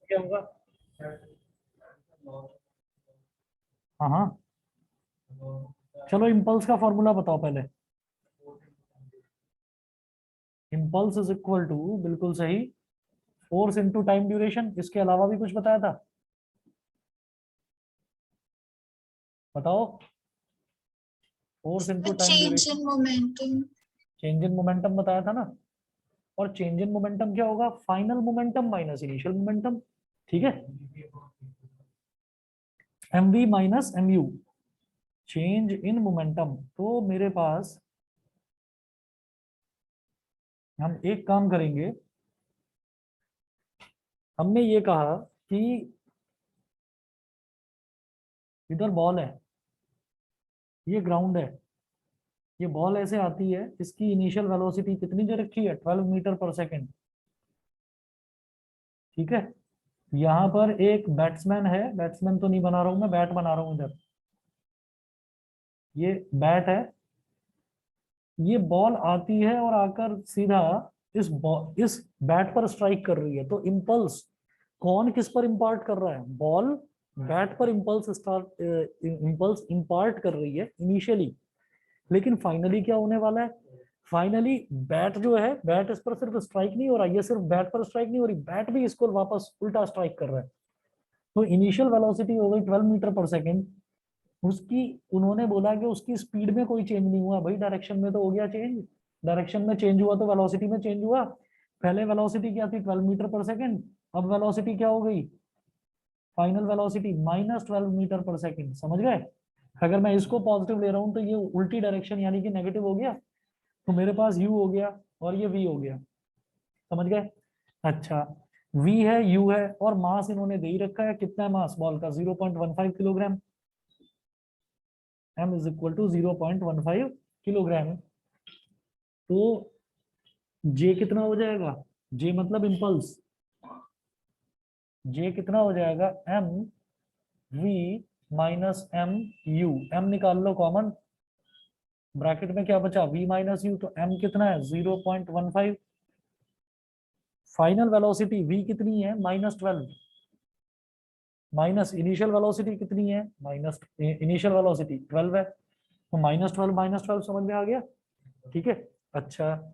क्या होगा? हाँ हाँ, चलो इम्पल्स का फॉर्मूला बताओ पहले। इम्पल्स इज इक्वल टू, बिल्कुल सही, फोर्स इनटू टाइम ड्यूरेशन। इसके अलावा भी कुछ बताया था? बताओ। Force into time change duration, in momentum. Change in momentum बताया था ना। और चेंज इन मोमेंटम क्या होगा? Final momentum minus initial momentum. ठीक है, M V minus M U, change in momentum. तो मेरे पास, हम एक काम करेंगे, हमने ये कहा कि इधर बॉल है, ये ग्राउंड है, ये बॉल ऐसे आती है, इसकी इनिशियल वेलोसिटी कितनी जो रखी है? 12 मीटर पर सेकेंड। ठीक है, यहाँ पर एक बैट्समैन है, बैट्समैन तो नहीं बना रहा हूं मैं, बैट बना रहा हूं इधर, ये बैट है, ये बॉल आती है और आकर सीधा इस बैट पर स्ट्राइक कर रही है। तो इम्पल्स कौन किस पर इंपार्ट कर रहा है? बॉल बैट पर इम्पल्स इंपार्ट कर रही है इनिशियली। लेकिन फाइनली क्या होने वाला है? फाइनली बैट जो है, बैट इस पर सिर्फ स्ट्राइक नहीं हो रहा, ये सिर्फ बैट पर स्ट्राइक नहीं हो रही, बैट भी इसको वापस उल्टा स्ट्राइक कर रहा है। तो इनिशियल वेलोसिटी हो गई 12 मीटर पर सेकेंड, उसकी, उन्होंने बोला कि उसकी स्पीड में कोई चेंज नहीं हुआ। भाई डायरेक्शन में तो हो गया चेंज, डायरेक्शन में चेंज हुआ तो वेलोसिटी में चेंज हुआ। पहले वेलोसिटी क्या थी? 12 मीटर पर सेकेंड, अब वेलोसिटी क्या हो गई? फाइनल वेलोसिटी माइनस 12 मीटर पर सेकेंड। समझ गए? अगर मैं इसको पॉजिटिव ले रहा हूं तो ये उल्टी डायरेक्शन यानी कि नेगेटिव हो गया, तो मेरे पास u हो गया और ये v हो गया। समझ गए? अच्छा, v है, u है, और मास इन्होंने दे ही रखा है। कितना है मास बॉल का? 0.15 kilogram. m is equal to 0.15 kilogram. तो j कितना हो जाएगा? j मतलब इम्पल्स, j कितना हो जाएगा? m v minus m u। m निकाल लो कॉमन, ब्रैकेट में क्या बचा? v minus u। तो m कितना है? 0.15। फाइनल वेलोसिटी v कितनी है? -12, माइनस इनिशियल वेलोसिटी कितनी है? माइनस इनिशियल वेलोसिटी 12 है, तो -12 समझ में आ गया? ठीक है। अच्छा,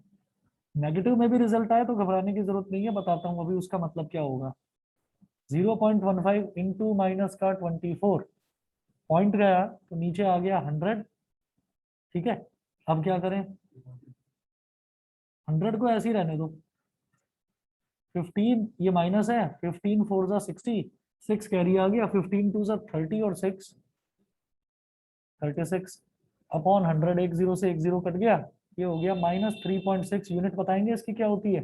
नेगेटिव में भी रिजल्ट आया तो घबराने की जरूरत नहीं है, बताता हूँ अभी उसका मतलब क्या होगा। 0.15 इंटू माइनस का 24, पॉइंट गया तो नीचे आ गया 100। ठीक है, अब क्या करें? 100 को ऐसे ही रहने दो। 15 ये माइनस है, 15 4 जा 60, 6 कैरी आ गया, 15 2 जा 30 और 6 36 अपॉन 100। एक जीरो से एक जीरो कट गया, ये हो गया -3.6। यूनिट बताएंगे इसकी क्या होती है?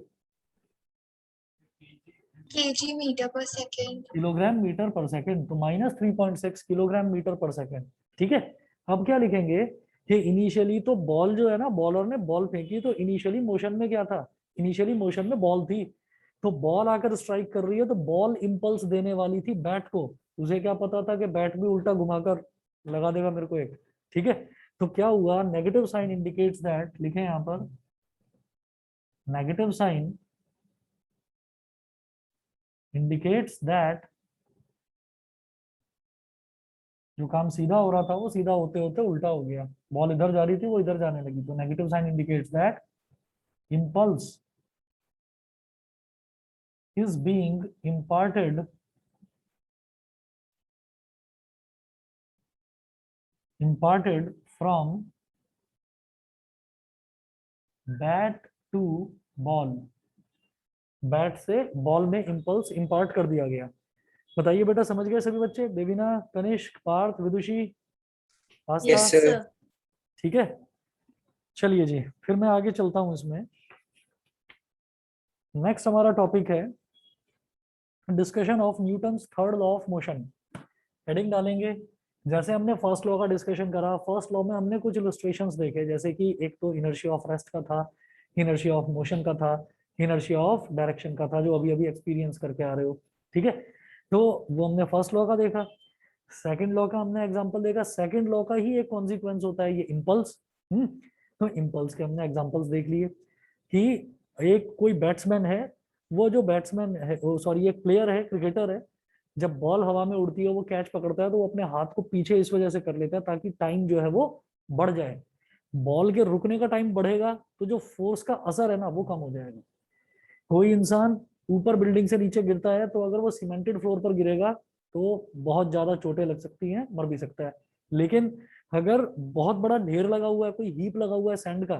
केजी मीटर पर सेकेंड। किलोग्राम मीटर पर सेकंड। तो -3.6 किलोग्राम मीटर पर सेकंड। ठीक है, अब क्या लिखेंगे कि इनिशियली तो बॉल जो है ना, बॉलर ने बॉल फेंकी तो इनिशियली मोशन में क्या था? इनिशियली मोशन में बॉल थी। तो बॉल आकर स्ट्राइक कर रही है, तो बॉल इंपल्स देने वाली थी बैट को। उसे क्या पता था कि बैट भी उल्टा घुमाकर लगा देगा मेरे को एक। ठीक है, तो क्या हुआ? नेगेटिव साइन इंडिकेट्स दैट, लिखे यहाँ पर, नेगेटिव साइन इंडिकेट्स दैट, जो काम सीधा हो रहा था वो सीधा होते होते उल्टा हो गया, बॉल इधर जा रही थी वो इधर जाने लगी। तो negative sign indicates that impulse is being imparted from bat to ball, bat से बॉल में इंपल्स इंपार्ट कर दिया गया। बताइए बेटा, समझ गए सभी बच्चे? देवीना, कनिष्क, पार्थ, विदुषी, आस्था? Yes sir. ठीक है, चलिए जी, फिर मैं आगे चलता हूं इसमें। नेक्स्ट हमारा टॉपिक है discussion of Newton's third law of motion. Heading डालेंगे, जैसे हमने फर्स्ट लॉ का डिस्कशन करा, फर्स्ट लॉ में हमने कुछ इलस्ट्रेशंस देखे, जैसे कि एक तो इनर्शिया ऑफ रेस्ट का था, इनर्शिया ऑफ मोशन का था, इनर्शिया ऑफ डायरेक्शन का था, जो अभी अभी एक्सपीरियंस करके आ रहे हो। ठीक है, तो वो हमने फर्स्ट लॉ का देखा। सेकंड लॉ का हमने एग्जांपल देखा, सेकंड लॉ का ही एक कॉन्सिक्वेंस होता है ये इम्पल्स। तो इम्पल्स के हमने एग्जांपल्स देख लिए कि एक कोई बैट्समैन है, वो जो बैट्समैन है, सॉरी एक प्लेयर है, क्रिकेटर है, जब बॉल हवा में उड़ती है वो कैच पकड़ता है तो वो अपने हाथ को पीछे इस वजह से कर लेता है ताकि टाइम जो है वो बढ़ जाए। बॉल के रुकने का टाइम बढ़ेगा तो जो फोर्स का असर है ना वो कम हो जाएगा। कोई इंसान ऊपर बिल्डिंग से नीचे गिरता है तो अगर वो सीमेंटेड फ्लोर पर गिरेगा तो बहुत ज्यादा चोटें लग सकती हैं, मर भी सकता है। लेकिन अगर बहुत बड़ा ढेर लगा हुआ है, कोई हीप लगा हुआ है सैंड का,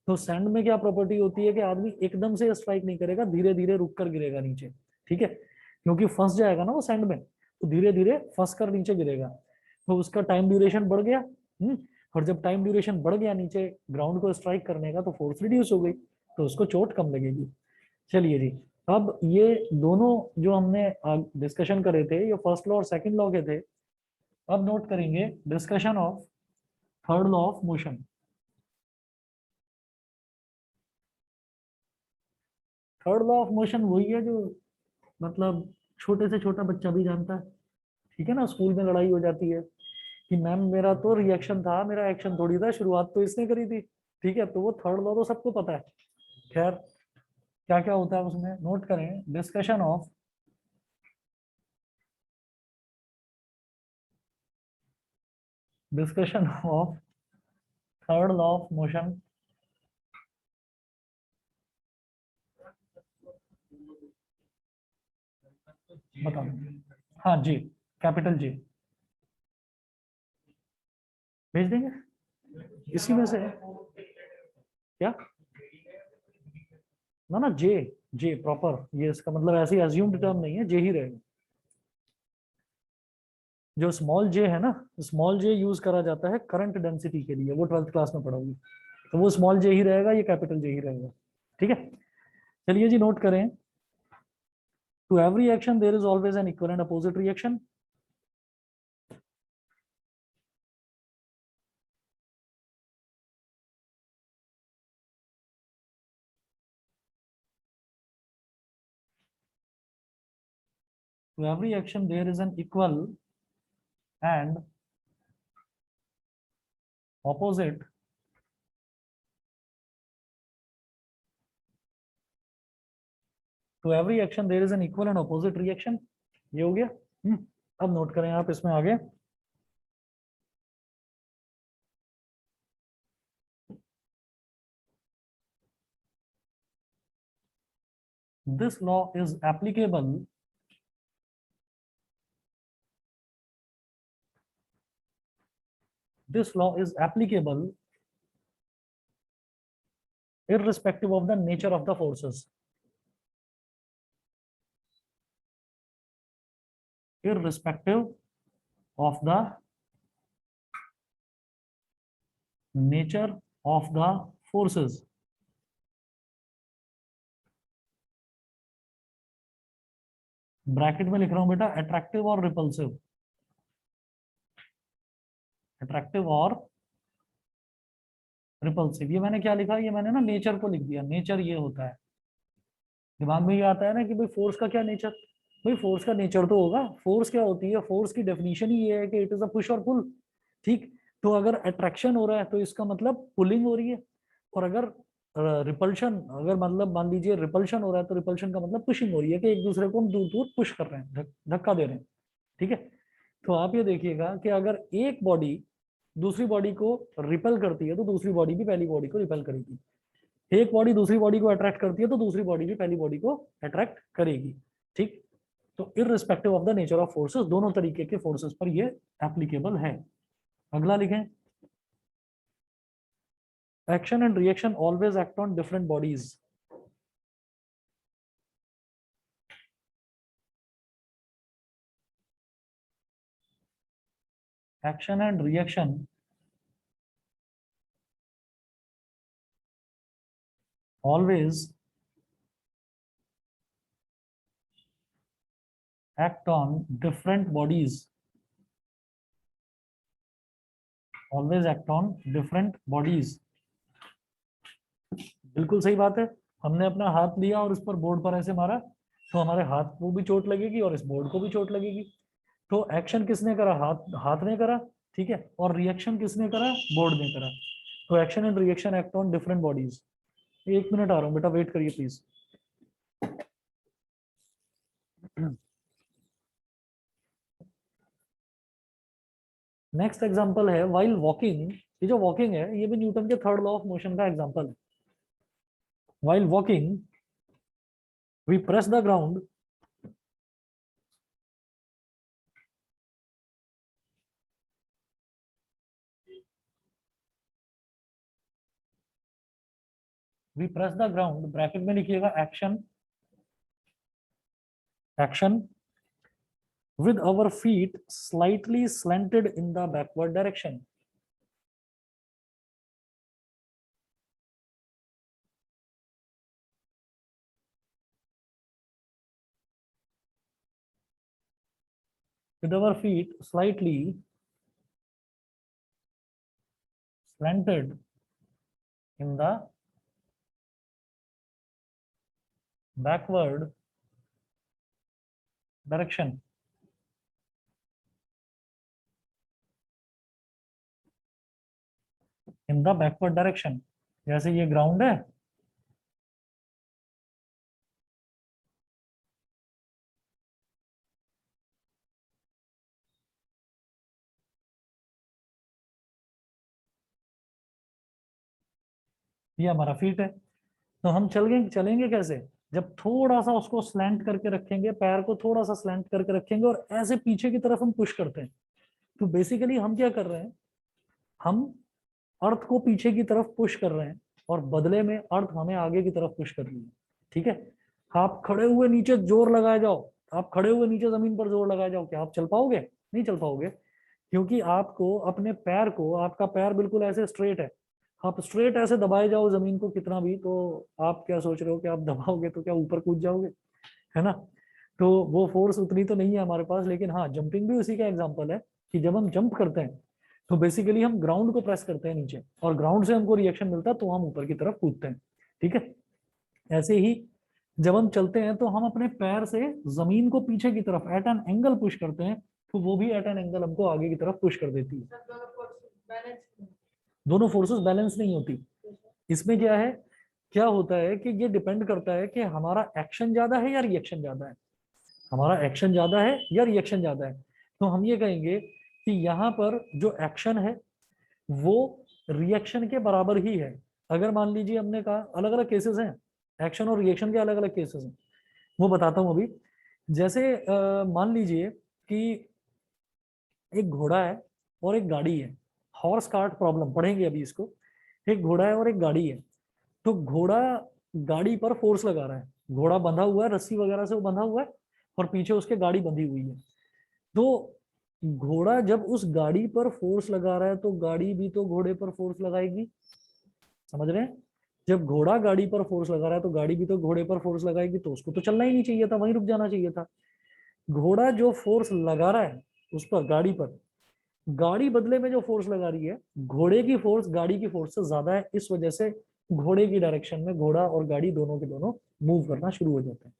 तो सैंड में क्या प्रॉपर्टी होती है कि आदमी एकदम से स्ट्राइक नहीं करेगा, धीरे धीरे रुक कर गिरेगा नीचे। ठीक है, क्योंकि फंस जाएगा ना वो सैंड में, तो धीरे धीरे फंस कर नीचे गिरेगा, तो उसका टाइम ड्यूरेशन बढ़ गया। और जब टाइम ड्यूरेशन बढ़ गया नीचे ग्राउंड को स्ट्राइक करने का, तो फोर्स रिड्यूस हो गई, तो उसको चोट कम लगेगी। चलिए जी, अब ये दोनों जो हमने डिस्कशन करे थे, ये फर्स्ट लॉ और सेकंड लॉ के थे। अब नोट करेंगे discussion of third law of motion. Third law of motion वही है जो मतलब छोटे से छोटा बच्चा भी जानता है। ठीक है ना, स्कूल में लड़ाई हो जाती है कि मैम मेरा तो रिएक्शन था, मेरा एक्शन थोड़ी था, शुरुआत तो इसने करी थी। ठीक है, तो वो थर्ड लॉ तो सबको पता है। खैर, क्या क्या होता है उसमें, नोट करें discussion of third law of motion. बताओ। हाँ जी, कैपिटल जी भेज देंगे, इसी में से है। क्या ना ना, जे, जे प्रॉपर, ये इसका मतलब ऐसी एज्यूम्ड टर्म नहीं है, जे ही रहेगा। जो स्मॉल जे है ना, स्मॉल जे यूज करा जाता है करंट डेंसिटी के लिए, वो 12th क्लास में पढ़ोगे, तो वो स्मॉल जे ही रहेगा, ये कैपिटल जे ही रहेगा। ठीक है, चलिए जी नोट करें, to every action there is always an equal and opposite reaction. To every action there is an equal and opposite to every action there is an equal and opposite reaction। ये हो गया। अब note करें आप इसमें आगे, this law is applicable this law is applicable irrespective of the nature of the forces, irrespective of the nature of the forces। Bracket में लिख रहा हूं बेटा, अट्रैक्टिव और रिपल्सिव, अट्रैक्टिव और रिपल्सिव। ये मैंने क्या लिखा, ये मैंने ना नेचर को लिख दिया, नेचर ये होता है। दिमाग में ये आता है ना कि भाई फोर्स का क्या नेचर, भाई फोर्स का नेचर तो होगा, फोर्स क्या होती है, फोर्स की डेफिनेशन ही ये है कि इट इज अ पुश और पुल। ठीक, तो अगर अट्रैक्शन हो रहा है तो इसका मतलब पुलिंग हो रही है, और अगर रिपल्शन, अगर मतलब मान लीजिए रिपल्शन हो रहा है तो रिपल्शन का मतलब पुशिंग हो रही है, कि एक दूसरे को हम दूर दूर पुश कर रहे हैं, धक्का दे रहे हैं। ठीक है, तो आप ये देखिएगा कि अगर एक बॉडी दूसरी बॉडी को रिपेल करती है तो दूसरी बॉडी भी पहली बॉडी को रिपेल करेगी। एक बॉडी दूसरी बॉडी को अट्रैक्ट करती है तो दूसरी बॉडी भी पहली बॉडी को अट्रैक्ट करेगी। ठीक, तो irrespective of the nature of forces, दोनों तरीके के फोर्सेस पर ये एप्लीकेबल है। अगला लिखें, action and reaction always act on different bodies. Action and reaction always act on different bodies, always act on different bodies। बिल्कुल सही बात है, हमने अपना हाथ लिया और उस पर बोर्ड पर ऐसे मारा, तो हमारे हाथ को भी चोट लगेगी और इस बोर्ड को भी चोट लगेगी। तो एक्शन किसने करा, हाथ हाथ ने करा। ठीक है, और रिएक्शन किसने करा, बोर्ड ने करा। तो action and reaction act on different bodies. 1 minute आ रहा हूँ बेटा, वेट करिए प्लीज। नेक्स्ट एग्जांपल है व्हाइल वॉकिंग। ये जो वॉकिंग है ये भी न्यूटन के थर्ड लॉ ऑफ मोशन का एग्जांपल है। While walking we press the ground bracket में लिखिएगा action, action with our feet slightly slanted in the backward direction. With our feet slightly slanted in the backward direction. In the backward direction. जैसे ये ground है, ये हमारा feet है। तो हम चलेंगे कैसे? जब थोड़ा सा उसको स्लैंट करके रखेंगे, पैर को थोड़ा सा स्लैंट करके रखेंगे और ऐसे पीछे की तरफ हम पुश करते हैं। तो बेसिकली हम क्या कर रहे हैं, हम अर्थ को पीछे की तरफ पुश कर रहे हैं और बदले में अर्थ हमें आगे की तरफ पुश कर रही है। ठीक है, आप खड़े हुए नीचे जोर लगाए जाओ, आप खड़े हुए नीचे जमीन पर जोर लगाए जाओ, क्या आप चल पाओगे? नहीं चल पाओगे, क्योंकि आपको अपने पैर को, आपका पैर बिल्कुल ऐसे स्ट्रेट है, आप स्ट्रेट ऐसे दबाए जाओ जमीन को कितना भी, तो आप क्या सोच रहे हो कि आप दबाओगे तो क्या ऊपर कूद जाओगे? है ना? तो वो फोर्स उतनी तो नहीं है हमारे पास। लेकिन हाँ, जंपिंग भी उसी का एग्जांपल है कि जब हम जंप करते हैं तो बेसिकली हम ग्राउंड को प्रेस करते हैं नीचे और ग्राउंड से हमको रिएक्शन मिलता है तो हम ऊपर की तरफ कूदते हैं। ठीक है, ऐसे ही जब हम चलते हैं तो हम अपने पैर से जमीन को पीछे की तरफ एट एन एंगल पुश करते हैं, तो वो भी एट एन एंगल हमको आगे की तरफ पुश कर देती है। दोनों फोर्सेस बैलेंस नहीं होती। इसमें क्या है, क्या होता है कि ये डिपेंड करता है कि हमारा एक्शन ज्यादा है या रिएक्शन ज्यादा है। हमारा एक्शन ज्यादा है या रिएक्शन ज्यादा है, तो हम ये कहेंगे कि यहाँ पर जो एक्शन है वो रिएक्शन के बराबर ही है। अगर मान लीजिए हमने कहा अलग अलग केसेस हैं, एक्शन और रिएक्शन के अलग अलग केसेस हैं, वो बताता हूं अभी। जैसे मान लीजिए कि एक घोड़ा है और एक गाड़ी है, हॉर्स कार्ट प्रॉब्लम पढ़ेंगे अभी इसको। एक घोड़ा है और एक गाड़ी है, तो घोड़ा गाड़ी पर फोर्स लगा रहा है, घोड़ा बंधा हुआ है, रस्सी वगैरह से वो बंधा हुआ है और पीछे उसके गाड़ी बंधी हुई है। तो घोड़ा जब उस गाड़ी पर फोर्स लगा रहा है तो गाड़ी भी तो घोड़े पर फोर्स लगाएगी। समझ रहे हैं? जब घोड़ा गाड़ी पर फोर्स लगा रहा है तो गाड़ी भी तो घोड़े पर फोर्स लगाएगी, तो उसको तो चलना ही नहीं चाहिए था, वहीं रुक जाना चाहिए था। घोड़ा जो फोर्स लगा रहा है उस पर, गाड़ी पर, गाड़ी बदले में जो फोर्स लगा रही है, घोड़े की फोर्स गाड़ी की फोर्स से ज्यादा है। इस वजह से घोड़े की डायरेक्शन में घोड़ा और गाड़ी दोनों के दोनों मूव करना शुरू हो जाते हैं।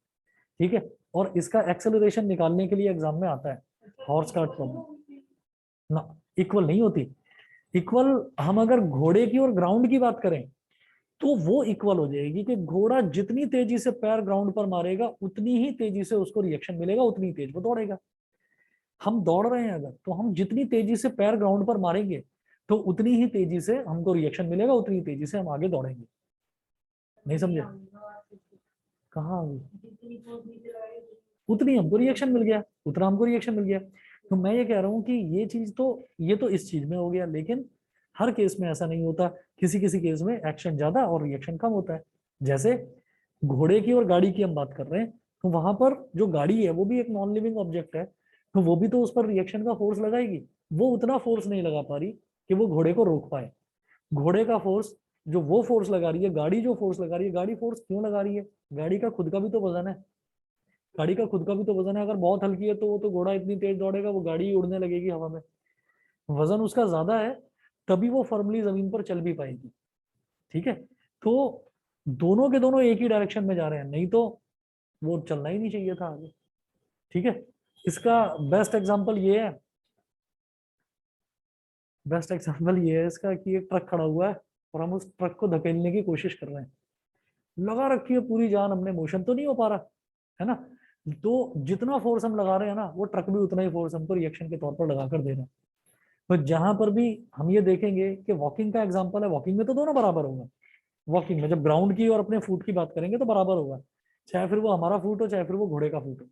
ठीक है, और इसका एक्सेलरेशन निकालने के लिए एग्जाम में आता है हॉर्स कार्ट प्रॉब्लम ना, इक्वल नहीं होती। इक्वल हम अगर घोड़े की और ग्राउंड की बात करें तो वो इक्वल हो जाएगी कि घोड़ा जितनी तेजी से पैर ग्राउंड पर मारेगा उतनी ही तेजी से उसको रिएक्शन मिलेगा, उतनी तेज वो दौड़ेगा। हम दौड़ रहे हैं अगर, तो हम जितनी तेजी से पैर ग्राउंड पर मारेंगे तो उतनी ही तेजी से हमको रिएक्शन मिलेगा, उतनी तेजी से हम आगे दौड़ेंगे। नहीं समझे? कहाँ उतनी हमको रिएक्शन मिल गया, उतना हमको रिएक्शन मिल गया। तो मैं ये कह रहा हूँ कि ये चीज तो, ये तो इस चीज में हो गया, लेकिन हर केस में ऐसा नहीं होता। किसी किसी केस में एक्शन ज्यादा और रिएक्शन कम होता है। जैसे घोड़े की और गाड़ी की हम बात कर रहे हैं, तो वहां पर जो गाड़ी है वो भी एक नॉन लिविंग ऑब्जेक्ट है, तो वो भी तो उस पर रिएक्शन का फोर्स लगाएगी। वो उतना फोर्स नहीं लगा पा रही कि वो घोड़े को रोक पाए। घोड़े का फोर्स, जो वो फोर्स लगा रही है, गाड़ी जो फोर्स लगा रही है, गाड़ी फोर्स क्यों लगा रही है? गाड़ी का खुद का भी तो वजन है, गाड़ी का खुद का भी तो वजन है। अगर बहुत हल्की है तो वो तो घोड़ा इतनी तेज दौड़ेगा, वो गाड़ी उड़ने लगेगी हवा में। वजन उसका ज्यादा है, तभी वो फर्मली जमीन पर चल भी पाएगी। ठीक है, तो दोनों के दोनों एक ही डायरेक्शन में जा रहे हैं, नहीं तो वो चलना ही नहीं चाहिए था आगे। ठीक है, इसका बेस्ट एग्जांपल ये है, बेस्ट एग्जांपल ये है इसका कि एक ट्रक खड़ा हुआ है और हम उस ट्रक को धकेलने की कोशिश कर रहे हैं, लगा रखी है पूरी जान हमने, मोशन तो नहीं हो पा रहा है ना। तो जितना फोर्स हम लगा रहे हैं ना, वो ट्रक भी उतना ही फोर्स हमको रिएक्शन के तौर पर लगा कर दे रहा है। तो जहां पर भी हम ये देखेंगे कि वॉकिंग का एग्जांपल है, वॉकिंग में तो दोनों बराबर होगा। वॉकिंग में जब ग्राउंड की और अपने फुट की बात करेंगे तो बराबर होगा, चाहे फिर वो हमारा फुट हो चाहे फिर वो घोड़े का फुट हो।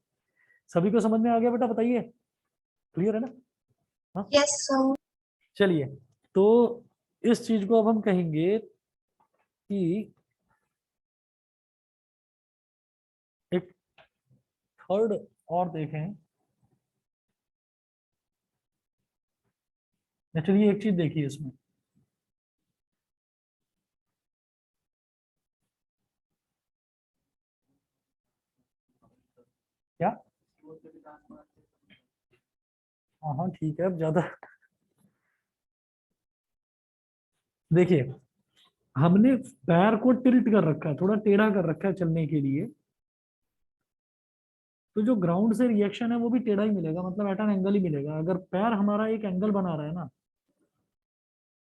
सभी को समझ में आ गया बेटा? बताइए, क्लियर है ना? हाँ, Yes, sir. चलिए। तो इस चीज को अब हम कहेंगे कि एक थर्ड और देखें। चलिए एक चीज देखिए इसमें, क्या? हाँ हाँ ठीक है, अब ज्यादा देखिए, हमने पैर को टिल्ट कर रखा है, थोड़ा टेढ़ा कर रखा है चलने के लिए, तो जो ग्राउंड से रिएक्शन है वो भी टेढ़ा ही मिलेगा, मतलब एट एन एंगल ही मिलेगा। अगर पैर हमारा एक एंगल बना रहा है ना,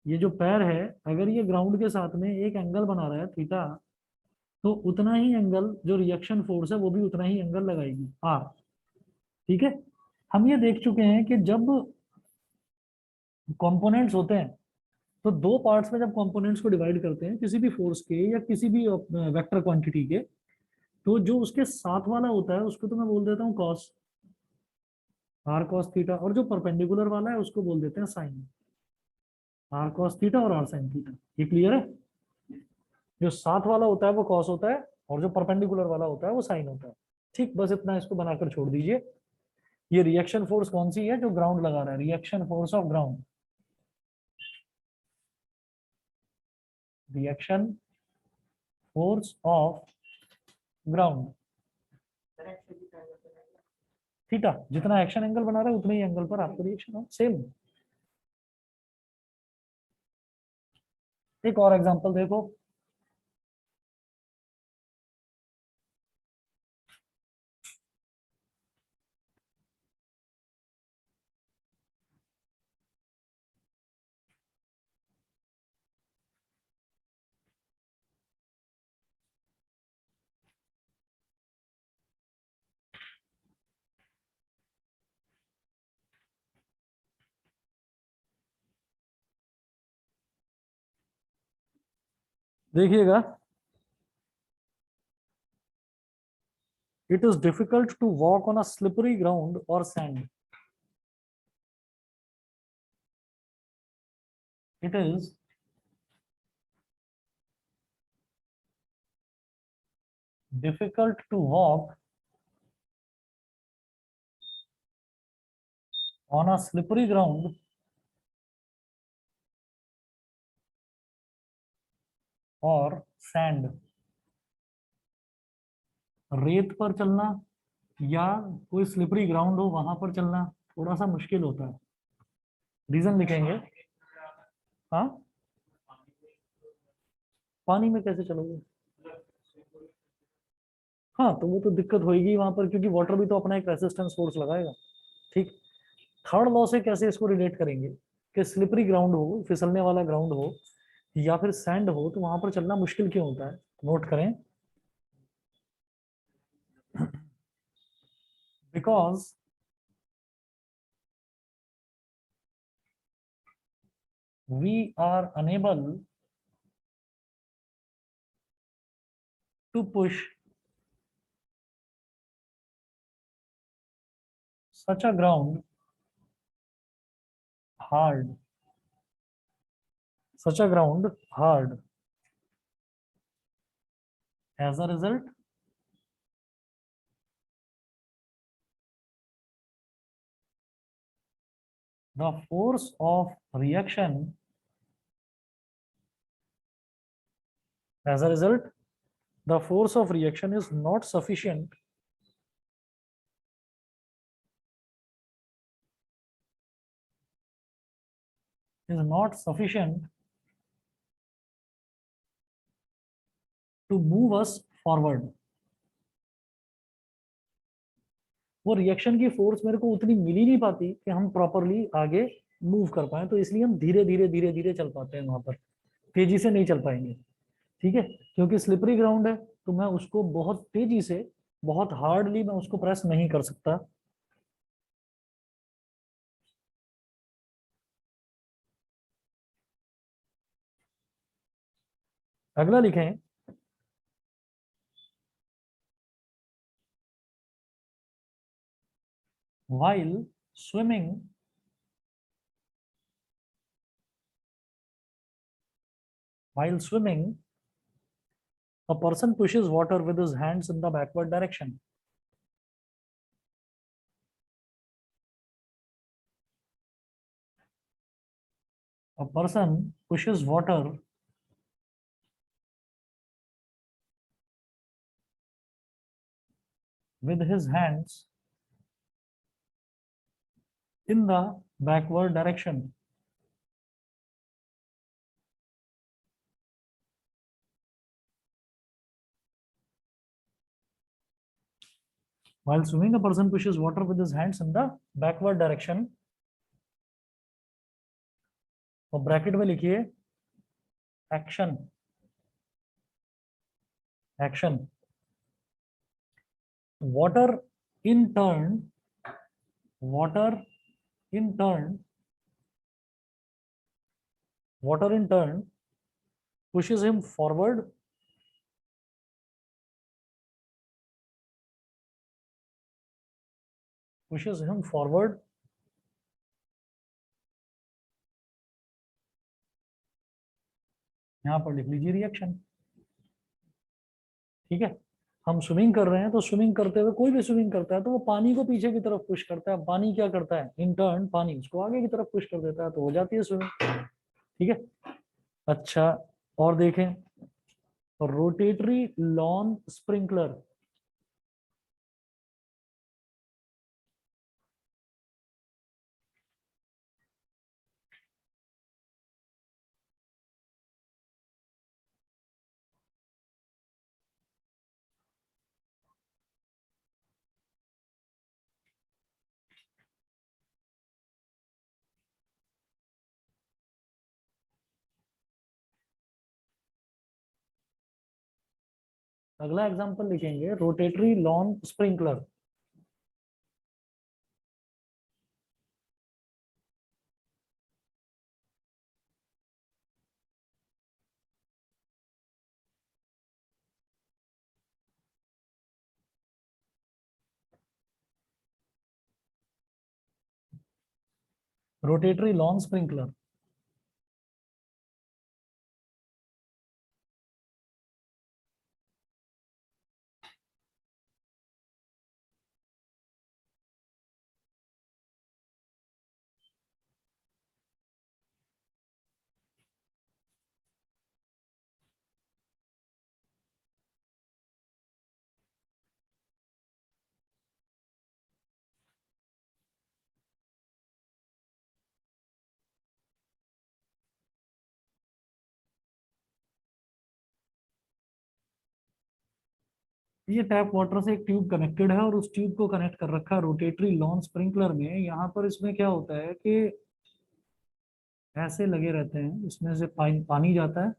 ये जो पैर है, अगर ये ग्राउंड के साथ में एक एंगल बना रहा है थीटा, तो उतना ही एंगल जो रिएक्शन फोर्स है वो भी उतना ही एंगल लगाएगी आर। ठीक है, हम ये देख चुके हैं कि जब कंपोनेंट्स होते हैं, तो दो पार्ट्स में जब कंपोनेंट्स को डिवाइड करते हैं किसी भी फोर्स के या किसी भी वेक्टर क्वांटिटी के, तो जो उसके साथ वाला होता है उसको तो मैं बोल देता हूँ कॉस, आर कॉस थीटा, और जो परपेंडिकुलर वाला है उसको बोल देते हैं साइन, आर कॉस थीटा और आर साइन थीटा। ये क्लियर है? जो साथ वाला होता है वो कॉस होता है, और जो परपेंडिकुलर वाला होता है वो साइन होता है। ठीक, बस इतना इसको बनाकर छोड़ दीजिए। ये रिएक्शन फोर्स कौन सी है? जो ग्राउंड लगा रहा है, reaction force of ground, reaction force of ground theta. जितना एक्शन एंगल बना रहा है उतने ही एंगल पर आपको रिएक्शन हो, सेम। एक और एग्जांपल देखो, देखिएगा, it is difficult to walk on a slippery ground और sand. It is difficult to walk on a slippery ground or sand। रेत पर चलना या कोई स्लिपरी ग्राउंड हो वहां पर चलना थोड़ा सा मुश्किल होता है। रीजन लिखेंगे। हाँ, पानी में कैसे चलोगे? हाँ, तो वो तो दिक्कत होगी वहां पर, क्योंकि वाटर भी तो अपना एक रेसिस्टेंस फोर्स लगाएगा। ठीक, थर्ड लॉ से कैसे इसको रिलेट करेंगे कि स्लिपरी ग्राउंड हो, फिसलने वाला ग्राउंड हो या फिर सैंड हो, तो वहां पर चलना मुश्किल क्यों होता है? नोट करें, because we are unable to push such a ground hard, such a ground hard. As a result, the force of reaction, as a result, the force of reaction is not sufficient is not sufficient to move us forward। वो reaction की force मेरे को उतनी मिल ही नहीं पाती कि हम properly आगे मूव कर पाए, तो इसलिए हम धीरे धीरे धीरे धीरे चल पाते हैं, वहां पर तेजी से नहीं चल पाएंगे। ठीक है, क्योंकि स्लिपरी ग्राउंड है तो मैं उसको बहुत तेजी से बहुत हार्डली मैं उसको प्रेस नहीं कर सकता। अगला लिखें, while swimming, while swimming, a person pushes water with his hands in the backward direction. A person pushes water with his hands in the backward direction. While swimming, a person pushes water with his hands in the backward direction. और bracket में लिखिए action, action. water in turn, water in turn, water in turn pushes him forward, pushes him forward यहां पर लिख लीजिए reaction. ठीक है, हम स्विमिंग कर रहे हैं तो स्विमिंग करते हुए कोई भी स्विमिंग करता है तो वो पानी को पीछे की तरफ पुश करता है, पानी क्या करता है, इन टर्न पानी उसको आगे की तरफ पुश कर देता है, तो हो जाती है स्विमिंग। ठीक है, अच्छा, और देखें, रोटेटरी लॉन स्प्रिंकलर। अगला एग्जांपल लिखेंगे rotatory lawn sprinkler. Rotatory lawn sprinkler, ये टैप वाटर से एक ट्यूब कनेक्टेड है और उस ट्यूब को कनेक्ट कर रखा है रोटेटरी लॉन स्प्रिंकलर में। यहाँ पर इसमें क्या होता है कि ऐसे लगे रहते हैं, इसमें से पानी जाता है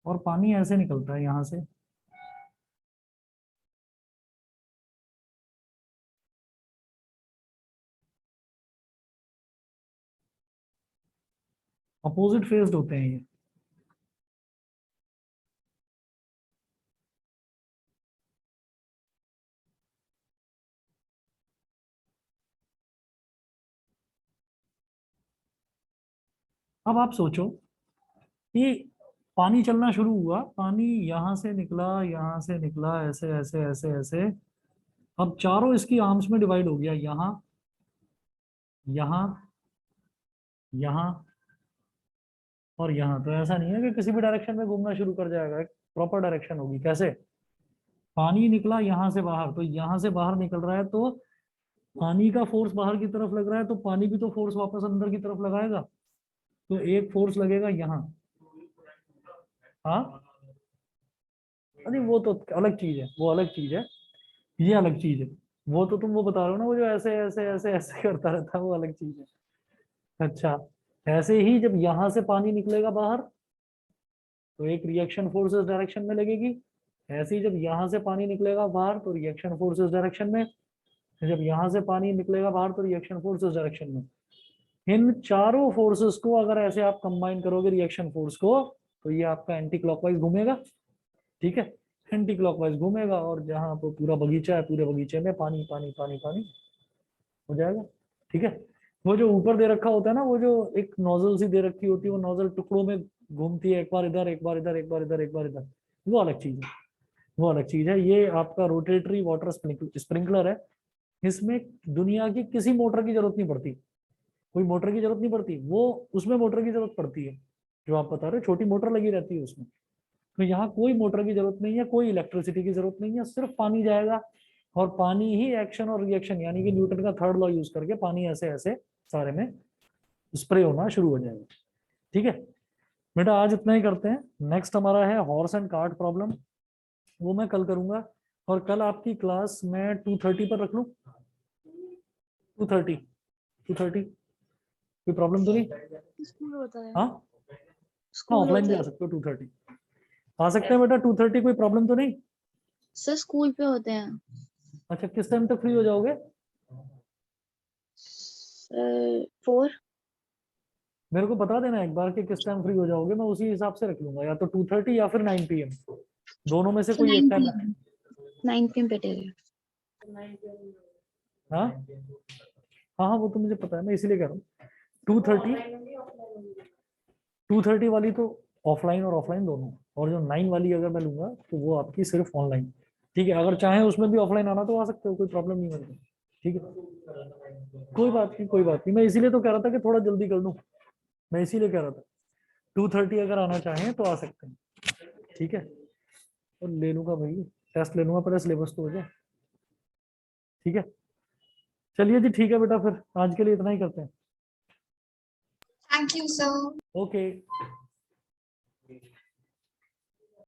और पानी ऐसे निकलता है यहाँ से। अपोजिट फेस्ड होते हैं ये। अब आप सोचो कि पानी चलना शुरू हुआ, पानी यहाँ से निकला, यहाँ से निकला, ऐसे ऐसे ऐसे ऐसे। अब चारों इसकी आर्म्स में डिवाइड हो गया, यहाँ, यहाँ, यहाँ और यहाँ। तो ऐसा नहीं है कि किसी भी डायरेक्शन में घूमना शुरू कर जाएगा, एक प्रॉपर डायरेक्शन होगी। कैसे, पानी निकला यहाँ से बाहर, तो यहाँ से बाहर निकल रहा है तो पानी का फोर्स बाहर की तरफ लग रहा है, तो पानी भी तो फोर्स वापस अंदर की तरफ लगाएगा। तो एक फोर्स लगेगा यहाँ। हाँ, अरे वो तो अलग चीज है, वो अलग चीज है, ये अलग चीज है। वो तो तुम वो बता रहे हो ना, वो जो ऐसे ऐसे ऐसे ऐसे करता रहता है, वो अलग चीज है। अच्छा, ऐसे ही जब यहाँ से पानी निकलेगा बाहर तो एक रिएक्शन फोर्स इस डायरेक्शन में लगेगी, ऐसे ही जब यहाँ से पानी निकलेगा बाहर तो रिएक्शन फोर्स इस डायरेक्शन में, जब यहाँ से पानी निकलेगा बाहर तो रिएक्शन फोर्स इस डायरेक्शन में। इन चारों फोर्सेस को अगर ऐसे आप कंबाइन करोगे रिएक्शन फोर्स को, तो ये आपका एंटी क्लॉकवाइज घूमेगा, ठीक है, एंटी क्लॉकवाइज घूमेगा, और जहाँ पे पूरा बगीचा है पूरे बगीचे में पानी पानी पानी पानी हो जाएगा, ठीक है। वो जो ऊपर दे रखा होता है ना, वो जो एक नोजल सी दे रखी होती है, वो नोजल टुकड़ों में घूमती है, एक बार इधर एक बार इधर एक बार इधर एक बार इधर, वो अलग चीज है, वो अलग चीज है। ये आपका रोटेटरी वाटर स्प्रिंकलर है। इसमें दुनिया की किसी मोटर की जरूरत नहीं पड़ती, कोई मोटर की जरूरत नहीं पड़ती, वो उसमें मोटर की जरूरत पड़ती है, जो आप बता रहे हो छोटी मोटर लगी रहती है उसमें। तो यहाँ कोई मोटर की जरूरत नहीं है, कोई इलेक्ट्रिसिटी की जरूरत नहीं है, सिर्फ पानी जाएगा और पानी ही एक्शन और रिएक्शन यानी कि न्यूटन का थर्ड लॉ यूज करके पानी ऐसे ऐसे सारे में स्प्रे होना शुरू हो जाएगा, ठीक है। बेटा आज इतना ही करते हैं, नेक्स्ट हमारा है हॉर्स एंड कार्ट प्रॉब्लम, वो मैं कल करूंगा। और कल आपकी क्लास मैं 2:30 पर रख लूं, 2:30, 2:30, कोई प्रॉब्लम तो नहीं? स्कूल होता है। हाँ हाँ, स्कूल ऑफलाइन भी होता आ है सकते हो, 2:30 आ सकते हैं बेटा, 2:30 कोई प्रॉब्लम तो नहीं? सर, स्कूल पे होते हैं। अच्छा, किस टाइम तक फ्री हो जाओगे? सर 4। मेरे को बता देना एक बार कि किस टाइम फ्री हो जाओगे, मैं उसी हिसाब से रख लूंगा, या तो 2:30 या फिर 9 PM, दोनों में से सर कोई एक 9 टाइम रख। PM, 9 PM बेटर हाँ हाँ हाँ, वो तो मुझे पता है, मैं इसीलिए कह रहा हूँ 2:30, 2:30 वाली तो ऑफलाइन और ऑफलाइन दोनों, और जो 9 वाली अगर मैं लूंगा तो वो आपकी सिर्फ ऑनलाइन, ठीक है। अगर चाहे उसमें भी ऑफलाइन आना तो आ सकते हो, कोई प्रॉब्लम नहीं है, ठीक है। कोई बात नहीं, कोई बात नहीं, मैं इसीलिए तो कह रहा था कि थोड़ा जल्दी कर लूँ, मैं इसीलिए कह रहा था 2:30 अगर आना चाहें तो आ सकते हैं, ठीक है। तो ले लूंगा भाई, टेस्ट ले लूंगा, पहले सिलेबस तो हो जाए, ठीक है। चलिए जी, ठीक है बेटा, फिर आज के लिए इतना ही करते हैं। Thank you, sir. ओके।